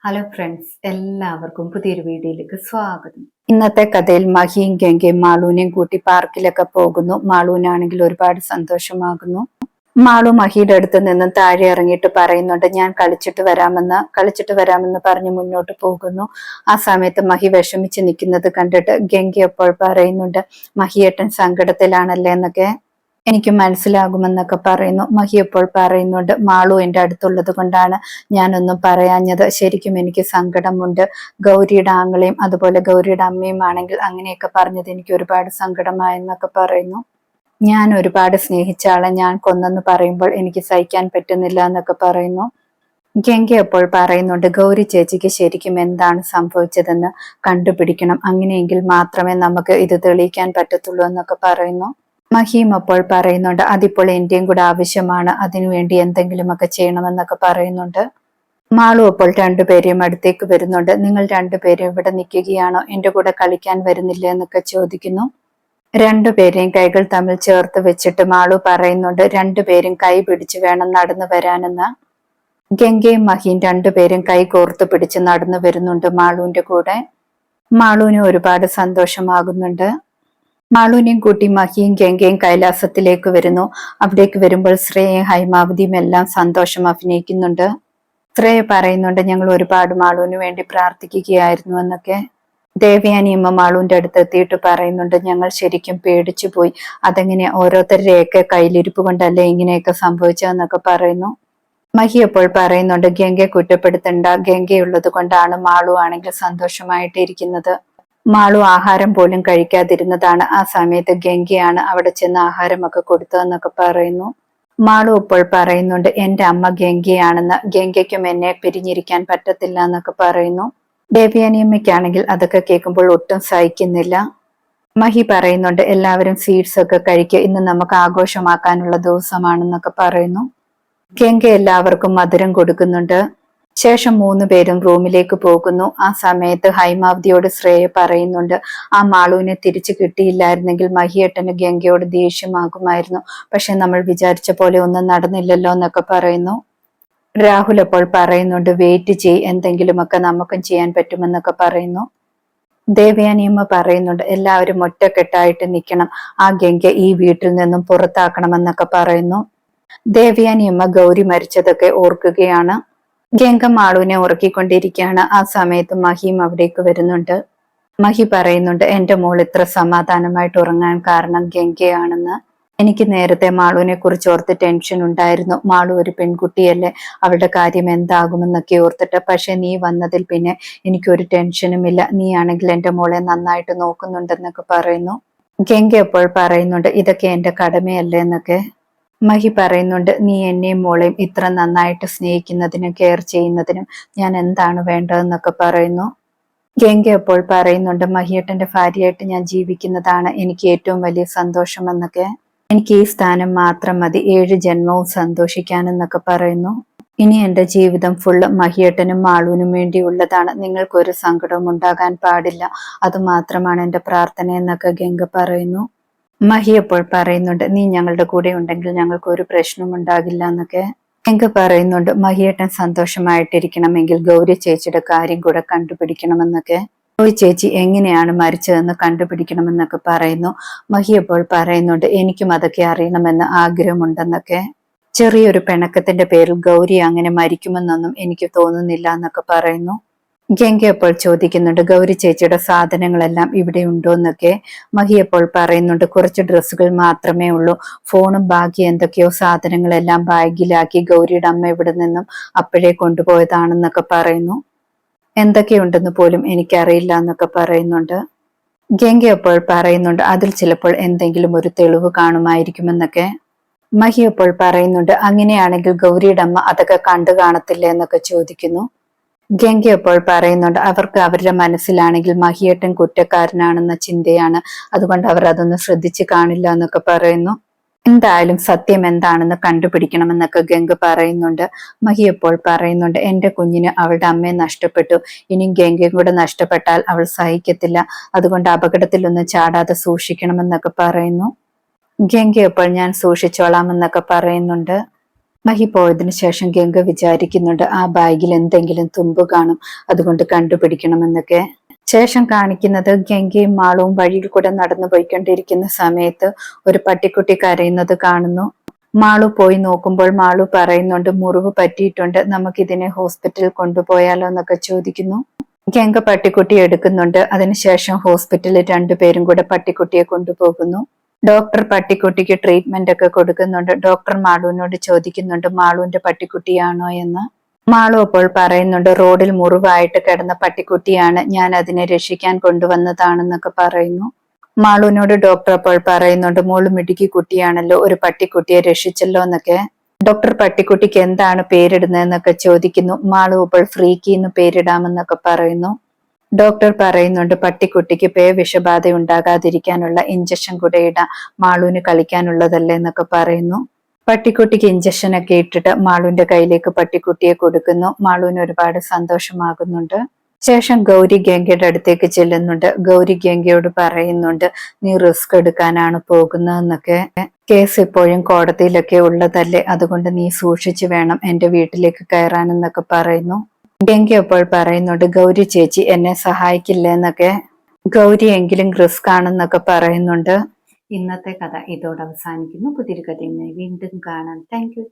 Hello friends, എല്ലാവർക്കും പുതിയൊരു വീഡിയോയിലേക്ക് സ്വാഗതം. ഇന്നത്തെ കഥയിൽ മഹിയും ഗംഗയും മാളൂനെയും കൂട്ടി പാർക്കിലൊക്കെ പോകുന്നു. മാളൂനാണെങ്കിൽ ഒരുപാട് സന്തോഷമാകുന്നു. മാളു മഹിയുടെ അടുത്ത് നിന്നും താഴെ ഇറങ്ങിയിട്ട് പറയുന്നുണ്ട്, ഞാൻ കളിച്ചിട്ട് വരാമെന്ന് പറഞ്ഞ് മുന്നോട്ട് പോകുന്നു. ആ സമയത്ത് മഹി വിഷമിച്ച് നിൽക്കുന്നത് കണ്ടിട്ട് ഗംഗ അപ്പോൾ പറയുന്നുണ്ട്, മഹിയേട്ടൻ സങ്കടത്തിലാണല്ലേ എന്നൊക്കെ എനിക്ക് മനസ്സിലാകുമെന്നൊക്കെ പറയുന്നു. മഹി അപ്പോൾ പറയുന്നുണ്ട്, മാളു എൻ്റെ അടുത്തുള്ളത് കൊണ്ടാണ് ഞാനൊന്നും പറയാഞ്ഞത്. ശരിക്കും എനിക്ക് സങ്കടമുണ്ട്. ഗൗരിയുടെ ആങ്ങളെയും അതുപോലെ ഗൗരിയുടെ അമ്മയും ആണെങ്കിൽ അങ്ങനെയൊക്കെ പറഞ്ഞത് എനിക്ക് ഒരുപാട് സങ്കടമായെന്നൊക്കെ പറയുന്നു. ഞാൻ ഒരുപാട് സ്നേഹിച്ച ആളെ ഞാൻ കൊന്നെന്ന് പറയുമ്പോൾ എനിക്ക് സഹിക്കാൻ പറ്റുന്നില്ല എന്നൊക്കെ പറയുന്നു. ഗംഗ അപ്പോൾ പറയുന്നുണ്ട്, ഗൗരി ചേച്ചിക്ക് ശരിക്കും എന്താണ് സംഭവിച്ചതെന്ന് കണ്ടുപിടിക്കണം. അങ്ങനെയെങ്കിൽ മാത്രമേ നമുക്ക് ഇത് തെളിയിക്കാൻ പറ്റത്തുള്ളൂ എന്നൊക്കെ പറയുന്നു. മഹിയും അപ്പോൾ പറയുന്നുണ്ട്, അതിപ്പോൾ എന്റെയും കൂടെ ആവശ്യമാണ്, അതിനുവേണ്ടി എന്തെങ്കിലുമൊക്കെ ചെയ്യണമെന്നൊക്കെ പറയുന്നുണ്ട്. മാളു അപ്പോൾ രണ്ടുപേരെയും അടുത്തേക്ക് വരുന്നുണ്ട്. നിങ്ങൾ രണ്ടുപേരും ഇവിടെ നിൽക്കുകയാണോ, എന്റെ കൂടെ കളിക്കാൻ വരുന്നില്ല എന്നൊക്കെ ചോദിക്കുന്നു. രണ്ടുപേരെയും കൈകൾ തമ്മിൽ ചേർത്ത് വെച്ചിട്ട് മാളു പറയുന്നുണ്ട്, രണ്ടുപേരും കൈ പിടിച്ച് വേണം നടന്നു വരാനെന്ന്. ഗംഗയും മഹിയും രണ്ടുപേരും കൈ കോർത്ത് പിടിച്ച് നടന്നു വരുന്നുണ്ട് മാളുവിന്റെ കൂടെ. മാളുവിന് ഒരുപാട് സന്തോഷമാകുന്നുണ്ട്. മാളുവിനെയും കൂട്ടി മഹിയും ഗംഗയും കൈലാസത്തിലേക്ക് വരുന്നു. അവിടേക്ക് വരുമ്പോൾ ശ്രേയയും ഹൈമാവതിയും എല്ലാം സന്തോഷം അഭിനയിക്കുന്നുണ്ട്. ശ്രേയ പറയുന്നുണ്ട്, ഞങ്ങൾ ഒരുപാട് മാളുവിന് വേണ്ടി പ്രാർത്ഥിക്കുകയായിരുന്നു എന്നൊക്കെ. ദേവയാനിയമ്മ മാളുവിന്റെ അടുത്ത് എത്തിയിട്ട് പറയുന്നുണ്ട്, ഞങ്ങൾ ശരിക്കും പേടിച്ചു പോയി. അതെങ്ങനെ ഓരോരുത്തരുടെയൊക്കെ കയ്യിലിരിപ്പ് കൊണ്ടല്ലേ ഇങ്ങനെയൊക്കെ സംഭവിച്ചതെന്നൊക്കെ പറയുന്നു. മഹി അപ്പോൾ പറയുന്നുണ്ട്, ഗംഗയെ കുറ്റപ്പെടുത്തണ്ട, ഗംഗയുള്ളത് കൊണ്ടാണ് മാളു ആണെങ്കിൽ സന്തോഷമായിട്ട് ഇരിക്കുന്നത്. മാളു ആഹാരം പോലും കഴിക്കാതിരുന്നതാണ്. ആ സമയത്ത് ഗംഗയാണ് അവിടെ ചെന്ന് ആഹാരമൊക്കെ കൊടുത്തതെന്നൊക്കെ പറയുന്നു. മാളു ഇപ്പോൾ പറയുന്നുണ്ട്, എന്റെ അമ്മ ഗംഗയാണെന്ന്, ഗംഗയ്ക്കും എന്നെ പിരിഞ്ഞിരിക്കാൻ പറ്റത്തില്ല എന്നൊക്കെ പറയുന്നു. ദേവയാനിയമ്മയ്ക്കാണെങ്കിൽ അതൊക്കെ കേൾക്കുമ്പോൾ ഒട്ടും സഹിക്കുന്നില്ല. മഹി പറയുന്നുണ്ട്, എല്ലാവരും സ്വീറ്റ്സ് ഒക്കെ കഴിക്കുക, ഇന്ന് നമുക്ക് ആഘോഷമാക്കാനുള്ള ദിവസമാണെന്നൊക്കെ പറയുന്നു. ഗംഗ എല്ലാവർക്കും മധുരം കൊടുക്കുന്നുണ്ട്. ശേഷം 3 പേരും റൂമിലേക്ക് പോകുന്നു. ആ സമയത്ത് ഹൈമാവതിയോട് ശ്രേയ പറയുന്നുണ്ട്, ആ മാളുവിനെ തിരിച്ചു കിട്ടിയില്ലായിരുന്നെങ്കിൽ മഹിയേട്ടന് ഗംഗയോട് ദേഷ്യമാകുമായിരുന്നു. പക്ഷെ നമ്മൾ വിചാരിച്ച പോലെ ഒന്നും നടന്നില്ലല്ലോ എന്നൊക്കെ പറയുന്നു. രാഹുൽ അപ്പോൾ പറയുന്നുണ്ട്, വെയിറ്റ് ചെയ്, എന്തെങ്കിലുമൊക്കെ നമുക്കും ചെയ്യാൻ പറ്റുമെന്നൊക്കെ പറയുന്നു. ദേവയാനിയമ്മ പറയുന്നുണ്ട്, എല്ലാവരും ഒറ്റക്കെട്ടായിട്ട് നിൽക്കണം, ആ ഗംഗ ഈ വീട്ടിൽ നിന്നും പുറത്താക്കണമെന്നൊക്കെ പറയുന്നു. ദേവയാനിയമ്മ ഗൗരി മരിച്ചതൊക്കെ ഓർക്കുകയാണ്. ഗംഗ മാളുവിനെ ഉറക്കിക്കൊണ്ടിരിക്കുകയാണ്. ആ സമയത്ത് മഹിയും അവിടേക്ക് വരുന്നുണ്ട്. മഹി പറയുന്നുണ്ട്, എന്റെ മോൾ ഇത്ര സമാധാനമായിട്ട് ഉറങ്ങാൻ കാരണം ഗംഗയാണെന്ന്. എനിക്ക് നേരത്തെ മാളുവിനെ കുറിച്ച് ഓർത്ത് ടെൻഷൻ ഉണ്ടായിരുന്നു. മാളു ഒരു പെൺകുട്ടിയല്ലേ, അവളുടെ കാര്യം എന്താകുമെന്നൊക്കെ ഓർത്തിട്ട്. പക്ഷെ നീ വന്നതിൽ പിന്നെ എനിക്കൊരു ടെൻഷനുമില്ല. നീ ആണെങ്കിൽ എന്റെ മോളെ നന്നായിട്ട് നോക്കുന്നുണ്ടെന്നൊക്കെ പറയുന്നു. ഗംഗ എപ്പോൾ പറയുന്നുണ്ട്, ഇതൊക്കെ എന്റെ കടമയല്ലേ എന്നൊക്കെ. മഹി പറയുന്നുണ്ട്, നീ എന്നെയും മോളെയും ഇത്ര നന്നായിട്ട് സ്നേഹിക്കുന്നതിനും കെയർ ചെയ്യുന്നതിനും ഞാൻ എന്താണ് വേണ്ടതെന്നൊക്കെ പറയുന്നു. ഗംഗ അപ്പോൾ പറയുന്നുണ്ട്, മഹിയേട്ടന്റെ ഭാര്യയായിട്ട് ഞാൻ ജീവിക്കുന്നതാണ് എനിക്ക് ഏറ്റവും വലിയ സന്തോഷം എന്നൊക്കെ. എനിക്ക് ഈ സ്ഥാനം മാത്രം മതി, 7 ജന്മവും സന്തോഷിക്കാനെന്നൊക്കെ പറയുന്നു. ഇനി എന്റെ ജീവിതം ഫുള്ള് മഹിയേട്ടനും മാളുവിനും വേണ്ടിയുള്ളതാണ്. നിങ്ങൾക്കൊരു സങ്കടവും ഉണ്ടാകാൻ പാടില്ല, അത് മാത്രമാണ് എന്റെ പ്രാർത്ഥന എന്നൊക്കെ ഗംഗ പറയുന്നു. മഹി അപ്പോൾ പറയുന്നുണ്ട്, നീ ഞങ്ങളുടെ കൂടെ ഉണ്ടെങ്കിൽ ഞങ്ങൾക്ക് ഒരു പ്രശ്നവും ഉണ്ടാകില്ല എന്നൊക്കെ. ഗംഗ പറയുന്നുണ്ട്, മഹിയേട്ടൻ സന്തോഷമായിട്ടിരിക്കണമെങ്കിൽ ഗൗരി ചേച്ചിയുടെ കാര്യം കൂടെ കണ്ടുപിടിക്കണമെന്നൊക്കെ. ഗൗരി ചേച്ചി എങ്ങനെയാണ് മരിച്ചതെന്ന് കണ്ടുപിടിക്കണമെന്നൊക്കെ പറയുന്നു. മഹി അപ്പോൾ പറയുന്നുണ്ട്, എനിക്കും അതൊക്കെ അറിയണമെന്ന് ആഗ്രഹമുണ്ടെന്നൊക്കെ. ചെറിയൊരു പിണക്കത്തിന്റെ പേരിൽ ഗൗരി അങ്ങനെ മരിക്കുമെന്നൊന്നും എനിക്ക് തോന്നുന്നില്ല എന്നൊക്കെ പറയുന്നു. ഗംഗ അപ്പോൾ ചോദിക്കുന്നുണ്ട്, ഗൗരി ചേച്ചിയുടെ സാധനങ്ങളെല്ലാം ഇവിടെ ഉണ്ടോ എന്നൊക്കെ. മഹി അപ്പോൾ പറയുന്നുണ്ട്, കുറച്ച് ഡ്രസ്സുകൾ മാത്രമേ ഉള്ളൂ, ഫോണും ബാക്കി എന്തൊക്കെയോ സാധനങ്ങളെല്ലാം ബാഗിലാക്കി ഗൗരിയുടെ അമ്മ ഇവിടെ നിന്നും അപ്പോഴേ കൊണ്ടുപോയതാണെന്നൊക്കെ പറയുന്നു. എന്തൊക്കെയുണ്ടെന്ന് പോലും എനിക്കറിയില്ല എന്നൊക്കെ പറയുന്നുണ്ട്. ഗംഗ അപ്പോൾ പറയുന്നുണ്ട്, അതിൽ ചിലപ്പോൾ എന്തെങ്കിലും ഒരു തെളിവ് കാണുമായിരിക്കുമെന്നൊക്കെ. മഹി അപ്പോൾ പറയുന്നുണ്ട്, അങ്ങനെയാണെങ്കിൽ ഗൗരിയുടെ അമ്മ അതൊക്കെ കണ്ടു കാണത്തില്ല എന്നൊക്കെ ചോദിക്കുന്നു. ഗംഗ അപ്പോൾ പറയുന്നുണ്ട്, അവർക്ക് അവരുടെ മനസ്സിലാണെങ്കിൽ മഹിയേട്ടൻ കുറ്റക്കാരനാണെന്ന ചിന്തയാണ്, അതുകൊണ്ട് അവർ അതൊന്നും ശ്രദ്ധിച്ചു കാണില്ല എന്നൊക്കെ പറയുന്നു. എന്തായാലും സത്യം എന്താണെന്ന് കണ്ടുപിടിക്കണമെന്നൊക്കെ ഗംഗ പറയുന്നുണ്ട്. മഹി അപ്പോൾ പറയുന്നുണ്ട്, എന്റെ കുഞ്ഞിന് അവളുടെ അമ്മയെ നഷ്ടപ്പെട്ടു, ഇനി ഗംഗയും കൂടെ നഷ്ടപ്പെട്ടാൽ അവൾ സഹിക്കത്തില്ല, അതുകൊണ്ട് അപകടത്തിലൊന്നും ചാടാതെ സൂക്ഷിക്കണമെന്നൊക്കെ പറയുന്നു. ഗംഗ അപ്പോൾ ഞാൻ സൂക്ഷിച്ചോളാം എന്നൊക്കെ പറയുന്നുണ്ട്. മഹി പോയതിനു ശേഷം ഗംഗ വിചാരിക്കുന്നുണ്ട് ആ ബാഗിൽ എന്തെങ്കിലും തുമ്പ് കാണും, അതുകൊണ്ട് കണ്ടുപിടിക്കണമെന്നൊക്കെ. ശേഷം കാണിക്കുന്നത് ഗംഗയും മാളുവും വഴിയിൽ കൂടെ നടന്നു പോയിക്കൊണ്ടിരിക്കുന്ന സമയത്ത് ഒരു പട്ടിക്കുട്ടി കരയുന്നത് കാണുന്നു. മാളു പോയി നോക്കുമ്പോൾ മാളു പറയുന്നുണ്ട് മുറിവ് പറ്റിയിട്ടുണ്ട്, നമുക്കിതിനെ ഹോസ്പിറ്റലിൽ കൊണ്ടുപോയാലോ എന്നൊക്കെ ചോദിക്കുന്നു. ഗംഗ പട്ടിക്കുട്ടിയെ എടുക്കുന്നുണ്ട്. അതിനുശേഷം ഹോസ്പിറ്റലിൽ രണ്ടുപേരും കൂടെ പട്ടിക്കുട്ടിയെ കൊണ്ടുപോകുന്നു. ഡോക്ടർ പട്ടിക്കുട്ടിക്ക് ട്രീറ്റ്മെന്റ് ഒക്കെ കൊടുക്കുന്നുണ്ട്. ഡോക്ടർ മാളുവിനോട് ചോദിക്കുന്നുണ്ട് മാളുവിന്റെ പട്ടിക്കുട്ടിയാണോ എന്ന്. മാളു അപ്പോൾ പറയുന്നുണ്ട് റോഡിൽ മുറിവായിട്ട് കിടന്ന പട്ടിക്കുട്ടിയാണ്, ഞാൻ അതിനെ രക്ഷിക്കാൻ കൊണ്ടുവന്നതാണെന്നൊക്കെ പറയുന്നു. മാളുവിനോട് ഡോക്ടർ അപ്പോൾ പറയുന്നുണ്ട് മോള് മിടുക്കി കുട്ടിയാണല്ലോ, ഒരു പട്ടിക്കുട്ടിയെ രക്ഷിച്ചല്ലോ എന്നൊക്കെ. ഡോക്ടർ പട്ടിക്കുട്ടിക്ക് എന്താണ് പേരിടുന്നതെന്നൊക്കെ ചോദിക്കുന്നു. മാളു അപ്പോൾ ഫ്രീക്കി എന്ന് പേരിടാമെന്നൊക്കെ പറയുന്നു. ഡോക്ടർ പറയുന്നുണ്ട് പട്ടിക്കുട്ടിക്ക് വിഷബാധ ഉണ്ടാകാതിരിക്കാനുള്ള ഇഞ്ചക്ഷൻ കൂടെ ഇടാം, മാളുവിന് കളിക്കാനുള്ളതല്ലേ എന്നൊക്കെ പറയുന്നു. പട്ടിക്കുട്ടിക്ക് ഇഞ്ചക്ഷൻ ഒക്കെ ഇട്ടിട്ട് മാളുവിന്റെ കയ്യിലേക്ക് പട്ടിക്കുട്ടിയെ കൊടുക്കുന്നു. മാളുവിന് ഒരുപാട് സന്തോഷമാകുന്നുണ്ട്. ശേഷം ഗൗരി ഗംഗയുടെ അടുത്തേക്ക് ചെല്ലുന്നുണ്ട്. ഗൗരി ഗംഗയോട് പറയുന്നുണ്ട് നീ റിസ്ക് എടുക്കാനാണ് പോകുന്നതെന്നൊക്കെ. കേസ് ഇപ്പോഴും കോടതിയിലൊക്കെ ഉള്ളതല്ലേ, അതുകൊണ്ട് നീ സൂക്ഷിച്ചു വേണം എന്റെ വീട്ടിലേക്ക് കയറാനെന്നൊക്കെ പറയുന്നു. ഗംഗ അപ്പോൾ പറയുന്നുണ്ട് ഗൗരി ചേച്ചി എന്നെ സഹായിക്കില്ല എന്നൊക്കെ. ഗൗരി എങ്കിലും റിസ്ക് ആണെന്നൊക്കെ പറയുന്നുണ്ട്. ഇന്നത്തെ കഥ ഇതോടെ അവസാനിക്കുന്നു. പുതിയൊരു കഥയുമായി വീണ്ടും കാണാം. Thank you.